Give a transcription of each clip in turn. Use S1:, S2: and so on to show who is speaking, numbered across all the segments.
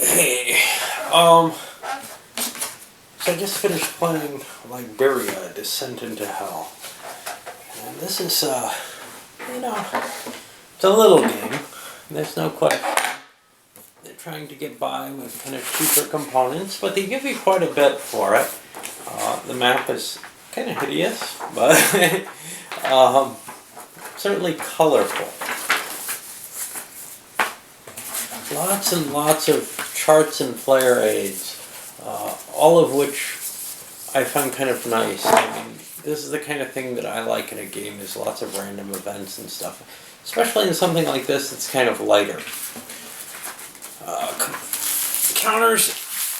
S1: Hey, so I just finished playing Liberia, Descent into Hell. And this is, it's a little game. There's no question. They're trying to get by with kind of cheaper components, but they give you quite a bit for it. The map is kind of hideous, but certainly colorful. Lots and lots of charts and player aids, all of which I found kind of nice. I mean, this is the kind of thing that I like in a game, is lots of random events and stuff. Especially in something like this that's kind of lighter. Counters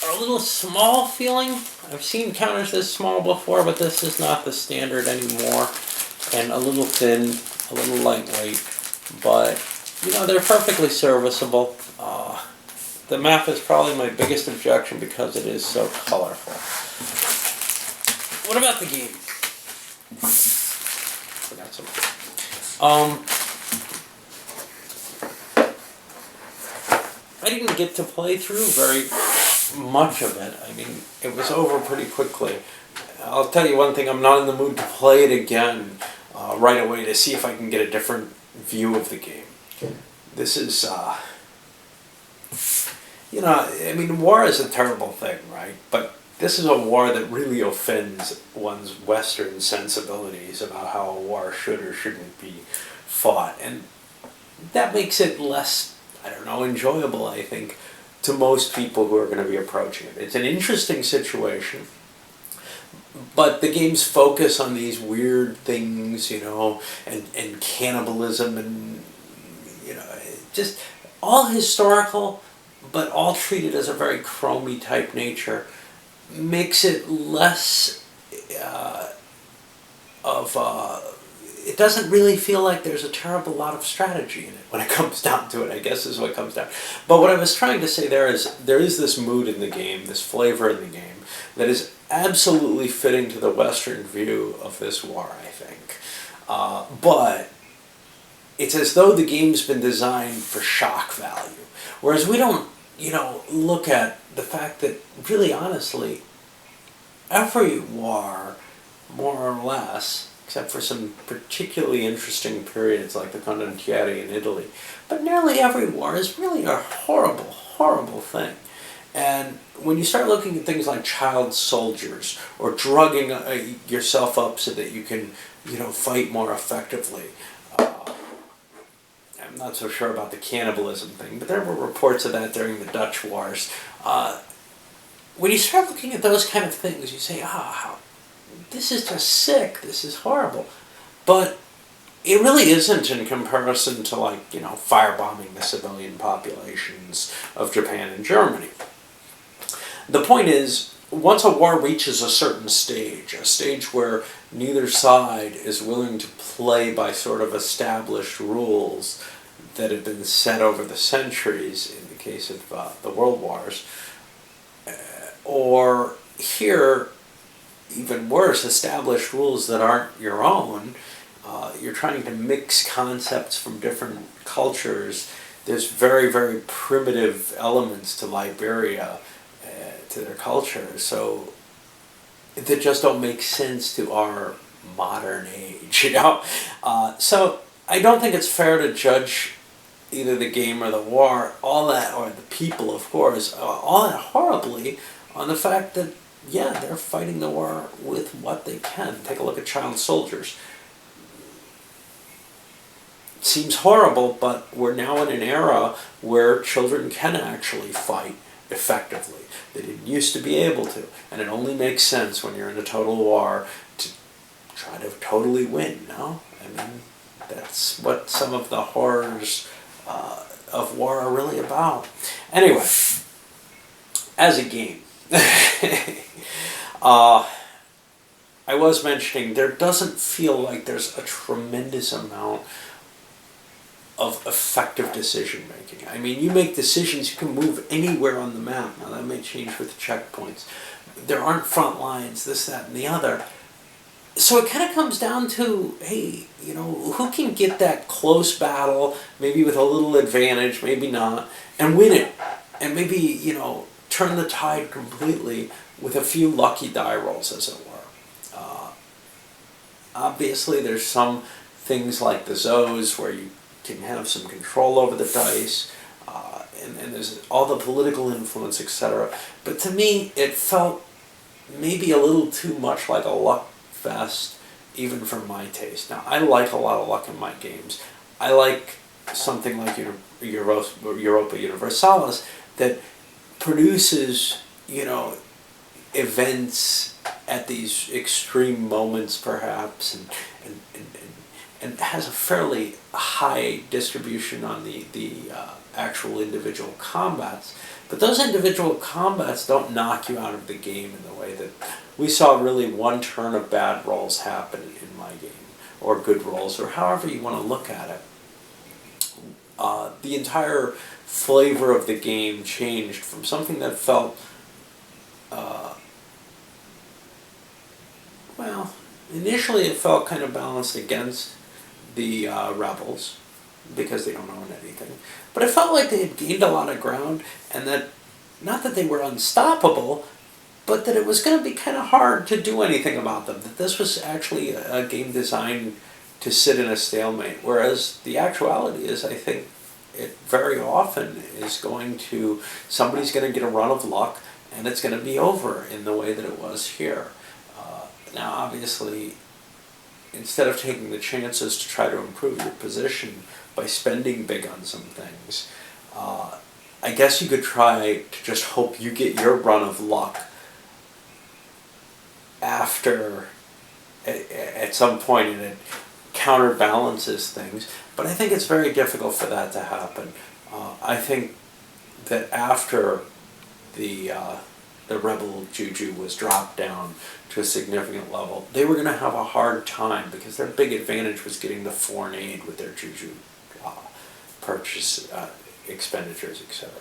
S1: are a little small feeling. I've seen counters this small before, but this is not the standard anymore. And a little thin, a little lightweight, but they're perfectly serviceable. The map is probably my biggest objection because it is so colorful. What about the game? Forgot something. I didn't get to play through very much of it. I mean, it was over pretty quickly. I'll tell you one thing, I'm not in the mood to play it again right away to see if I can get a different view of the game. This is, I mean, war is a terrible thing, right? But this is a war that really offends one's Western sensibilities about how a war should or shouldn't be fought. And that makes it less, enjoyable, I think, to most people who are going to be approaching it. It's an interesting situation, but the game's focus on these weird things, and cannibalism and, just all historical, but all treated as a very chromy type nature, makes it less it doesn't really feel like there's a terrible lot of strategy in it when it comes down to it, I guess is what comes down. But what I was trying to say there is this mood in the game, this flavor in the game, that is absolutely fitting to the Western view of this war, I think. But it's as though the game's been designed for shock value. Whereas we don't, look at the fact that, really honestly, every war, more or less, except for some particularly interesting periods like the Condottieri in Italy, but nearly every war is really a horrible, horrible thing. And when you start looking at things like child soldiers, or drugging yourself up so that you can, fight more effectively, I'm not so sure about the cannibalism thing, but there were reports of that during the Dutch wars. When you start looking at those kind of things, you say, this is just sick, this is horrible. But it really isn't in comparison to, firebombing the civilian populations of Japan and Germany. The point is, once a war reaches a certain stage, a stage where neither side is willing to play by sort of established rules that have been set over the centuries, in the case of the world wars, or here, even worse, established rules that aren't your own. You're trying to mix concepts from different cultures. There's very, very primitive elements to Liberia, to their culture, so that just don't make sense to our modern age, So I don't think it's fair to judge either the game or the war, or the people, of course, all that horribly on the fact that, they're fighting the war with what they can. Take a look at child soldiers. It seems horrible, but we're now in an era where children can actually fight effectively. They didn't used to be able to, and it only makes sense when you're in a total war to try to totally win, no? I mean, that's what some of the horrors of war are really about. Anyway, as a game, I was mentioning there doesn't feel like there's a tremendous amount of effective decision making. I mean, you make decisions, you can move anywhere on the map. Now that may change with the checkpoints. There aren't front lines, this, that, and the other. So it kind of comes down to, hey, who can get that close battle, maybe with a little advantage, maybe not, and win it. and maybe, turn the tide completely with a few lucky die rolls, as it were. Obviously, there's some things like the Zoes where you can have some control over the dice, and there's all the political influence, etc. But to me, it felt maybe a little too much like a luck fest, even for my taste. Now, I like a lot of luck in my games. I like something like Europa Universalis that produces, events at these extreme moments, perhaps, and has a fairly high distribution on the actual individual combats. But those individual combats don't knock you out of the game in the way that we saw really one turn of bad rolls happen in my game, or good rolls, or however you want to look at it. The entire flavor of the game changed from something that felt, initially it felt kind of balanced against the rebels, because they don't own anything. But it felt like they had gained a lot of ground, and that, not that they were unstoppable, but that it was going to be kind of hard to do anything about them. That this was actually a game designed to sit in a stalemate, whereas the actuality is, I think, it very often is somebody's going to get a run of luck, and it's going to be over in the way that it was here. Now, obviously, instead of taking the chances to try to improve your position by spending big on some things, I guess you could try to just hope you get your run of luck after, at some point, and it counterbalances things. But I think it's very difficult for that to happen. I think that after the rebel juju was dropped down to a significant level, they were going to have a hard time, because their big advantage was getting the foreign aid with their juju purchase expenditures, etc.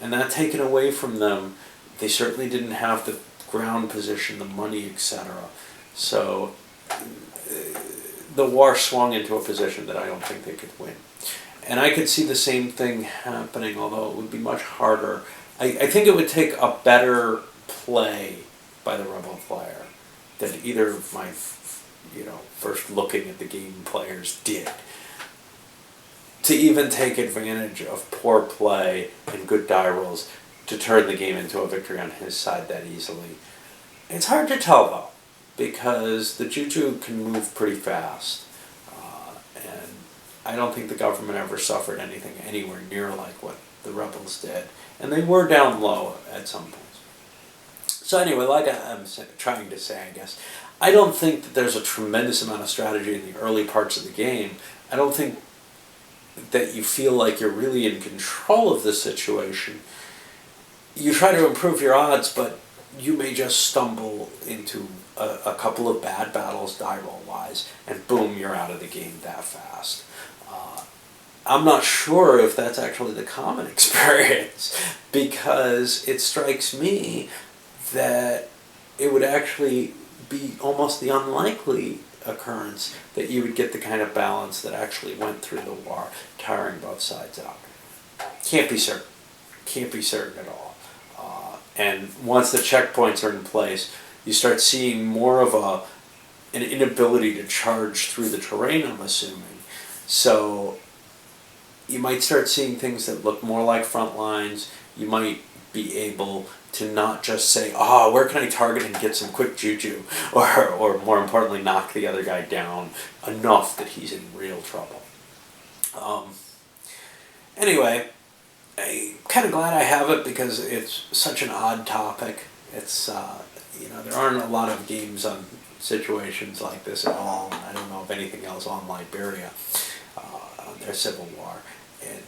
S1: And that taken away from them, they certainly didn't have the ground position, the money, etc. So the war swung into a position that I don't think they could win. And I could see the same thing happening, although it would be much harder. I think it would take a better play by the rebel player than either of my first looking at the game players did, to even take advantage of poor play and good die rolls to turn the game into a victory on his side that easily. It's hard to tell, though, because the juju can move pretty fast. And I don't think the government ever suffered anything anywhere near like what the rebels did. And they were down low at some points. So anyway, like I'm trying to say, I guess, I don't think that there's a tremendous amount of strategy in the early parts of the game. I don't think that you feel like you're really in control of the situation. You try to improve your odds, but you may just stumble into a couple of bad battles die roll wise, and boom, you're out of the game that fast. I'm not sure if that's actually the common experience, because it strikes me that it would actually be almost the unlikely occurrence that you would get the kind of balance that actually went through the war, tiring both sides out. Can't be certain. Can't be certain at all. And once the checkpoints are in place, you start seeing more of an inability to charge through the terrain, I'm assuming. So you might start seeing things that look more like front lines. You might be able to not just say, where can I target and get some quick juju? Or more importantly, knock the other guy down enough that he's in real trouble. Anyway, I'm kind of glad I have it, because it's such an odd topic. It's, there aren't a lot of games on situations like this at all. I don't know of anything else on Liberia, on their civil war. And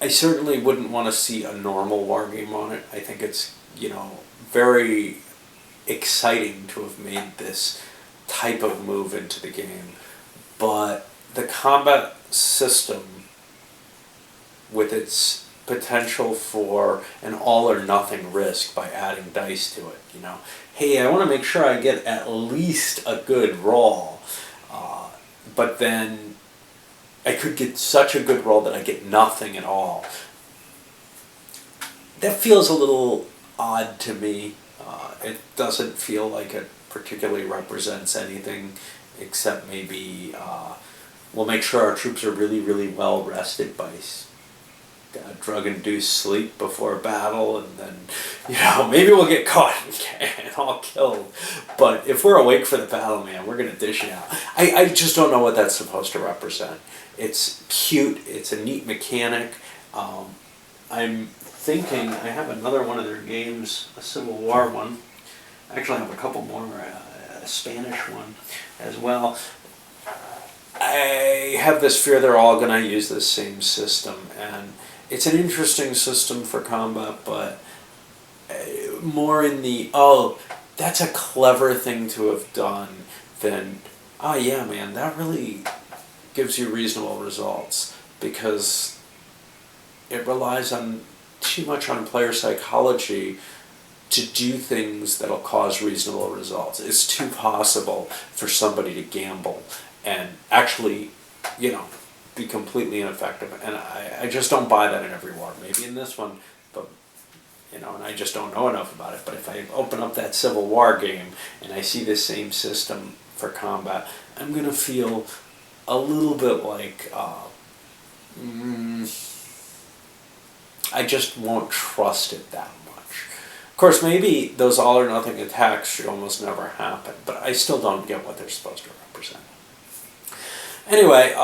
S1: I certainly wouldn't want to see a normal war game on it. I think it's, very exciting to have made this type of move into the game. But the combat system, with its potential for an all or nothing risk by adding dice to it, hey, I want to make sure I get at least a good roll, but then I could get such a good roll that I get nothing at all. that feels a little odd to me. It doesn't feel like it particularly represents anything except maybe we'll make sure our troops are really, really well rested by drug-induced sleep before battle, and then, maybe we'll get caught and all killed. But if we're awake for the battle, man, we're going to dish it out. I just don't know what that's supposed to represent. It's cute. It's a neat mechanic. I'm thinking I have another one of their games, a Civil War one. Actually, I have a couple more, a Spanish one as well. I have this fear they're all going to use this same system, and it's an interesting system for combat, but more in the, that's a clever thing to have done than, yeah, man, that really gives you reasonable results, because it relies on too much on player psychology to do things that'll cause reasonable results. It's too possible for somebody to gamble and actually, be completely ineffective. And I just don't buy that in every war. Maybe in this one, but, and I just don't know enough about it. But if I open up that Civil War game and I see this same system for combat, I'm going to feel a little bit like, I just won't trust it that much. Of course, maybe those all or nothing attacks should almost never happen, but I still don't get what they're supposed to represent. Anyway,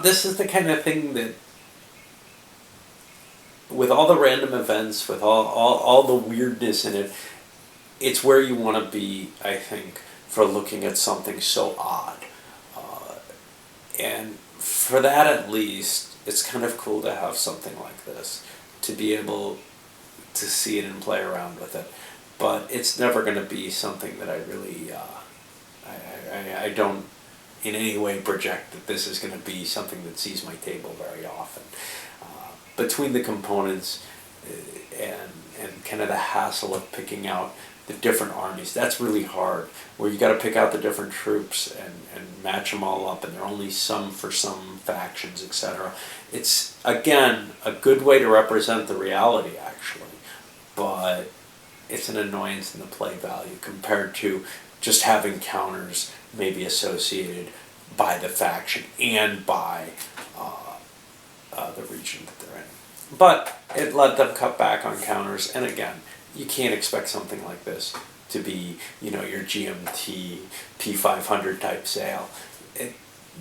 S1: this is the kind of thing that, with all the random events, with all the weirdness in it, it's where you want to be, I think, for looking at something so odd. And for that at least, it's kind of cool to have something like this, to be able to see it and play around with it. But it's never going to be something that I really, I don't in any way project that this is going to be something that sees my table very often. Between the components and kind of the hassle of picking out the different armies, that's really hard, where you got to pick out the different troops and match them all up, and there are only some for some factions, etc. It's, again, a good way to represent the reality, actually, but it's an annoyance in the play value compared to just having counters maybe associated by the faction and by the region that they're in. But it let them cut back on counters, and again, you can't expect something like this to be, your GMT P500 type sale.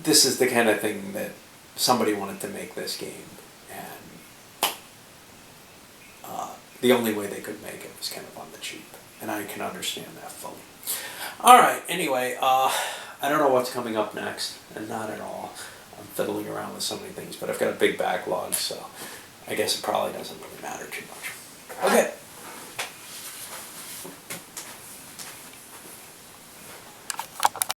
S1: This is the kind of thing that somebody wanted to make this game, and the only way they could make it was kind of on the cheap, and I can understand that fully. Alright, anyway, I don't know what's coming up next, and not at all. I'm fiddling around with so many things, but I've got a big backlog, so I guess it probably doesn't really matter too much. Okay.